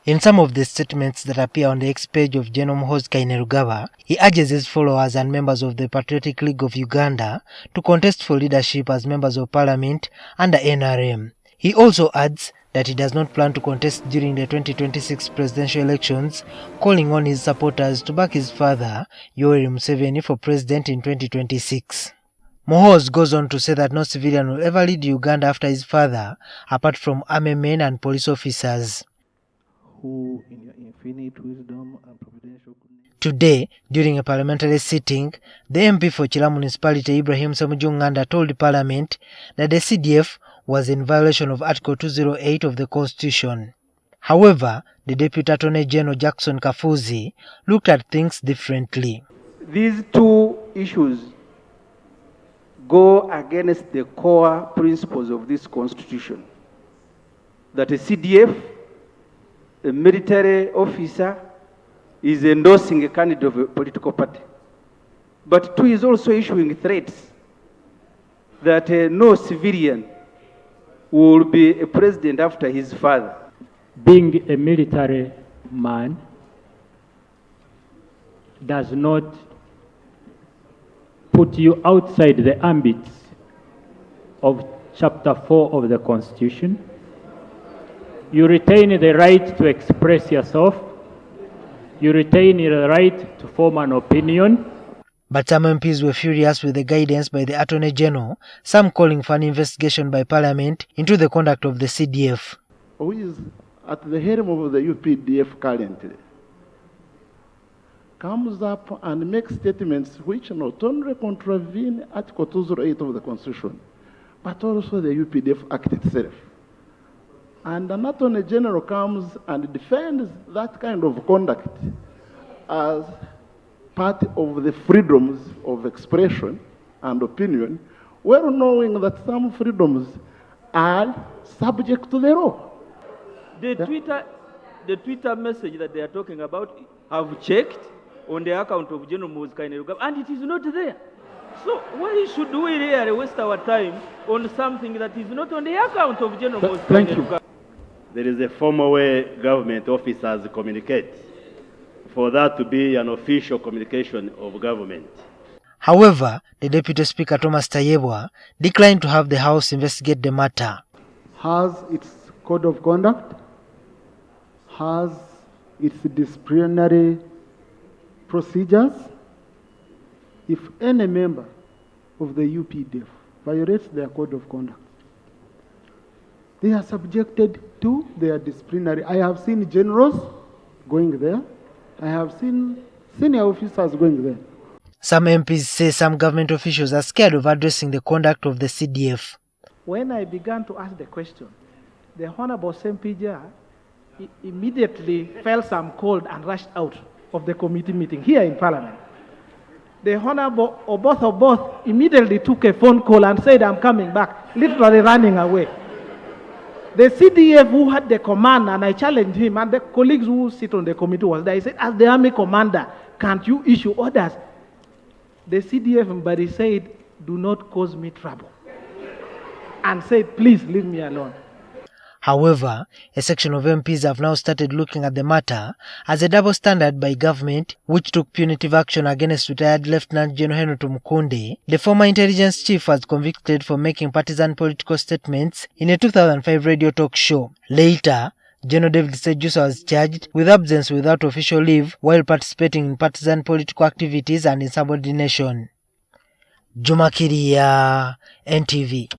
In some of the statements that appear on the X page of General Muhoozi Kainerugaba, he urges his followers and members of the Patriotic League of Uganda to contest for leadership as members of parliament under NRM. He also adds that he does not plan to contest during the 2026 presidential elections, calling on his supporters to back his father, Yoweri Museveni, for president in 2026. Muhoozi goes on to say that no civilian will ever lead Uganda after his father, apart from army men and police officers. Who in your infinite wisdom and providential goodness. Today, during a parliamentary sitting, the MP for Kira Municipality Ibrahim Semujunganda told Parliament that the CDF was in violation of Article 208 of the Constitution. However, the Deputy Attorney General Jackson Kafuzi looked at things differently. These two issues go against the core principles of this Constitution, that a CDF, a military officer, is endorsing a candidate of a political party. But two is also issuing threats that no civilian will be a president after his father. Being a military man does not put you outside the ambit of Chapter 4 of the Constitution. You retain the right to express yourself. You retain the right to form an opinion. But some MPs were furious with the guidance by the Attorney General, some calling for an investigation by Parliament into the conduct of the CDF. Who is at the helm of the UPDF currently comes up and makes statements which not only contravene Article 208 of the Constitution, but also the UPDF Act itself. And an Attorney General comes and defends that kind of conduct as part of the freedoms of expression and opinion, well knowing that some freedoms are subject to the law. The Twitter message that they are talking about, have checked on the account of General Muhoozi Kainerugaba, and it is not there. So why should we really waste our time on something that is not on the account of General Muhoozi Kainerugaba? There is a formal way government officers communicate, for that to be an official communication of government. However, the Deputy Speaker Thomas Tayebwa declined to have the House investigate the matter. Has its code of conduct, has its disciplinary procedures. If any member of the UPDF violates their code of conduct, they are subjected to their disciplinary. I have seen generals going there. I have seen senior officers going there. Some MPs say some government officials are scared of addressing the conduct of the CDF. When I began to ask the question, the Honorable Sempija immediately felt some cold and rushed out of the committee meeting here in Parliament. The Honorable Oboth immediately took a phone call and said, "I'm coming back," literally running away. The CDF who had the command, and I challenged him, and the colleagues who sit on the committee was there, he said, "As the army commander, can't you issue orders?" The CDF member said, "Do not cause me trouble," and said, "Please leave me alone." However, a section of MPs have now started looking at the matter as a double standard by government, which took punitive action against retired Lieutenant General Henry Tumukunde. The former intelligence chief was convicted for making partisan political statements in a 2005 radio talk show. Later, General David Sejusa was charged with absence without official leave while participating in partisan political activities and insubordination. JUMA KIIRYA, NTV.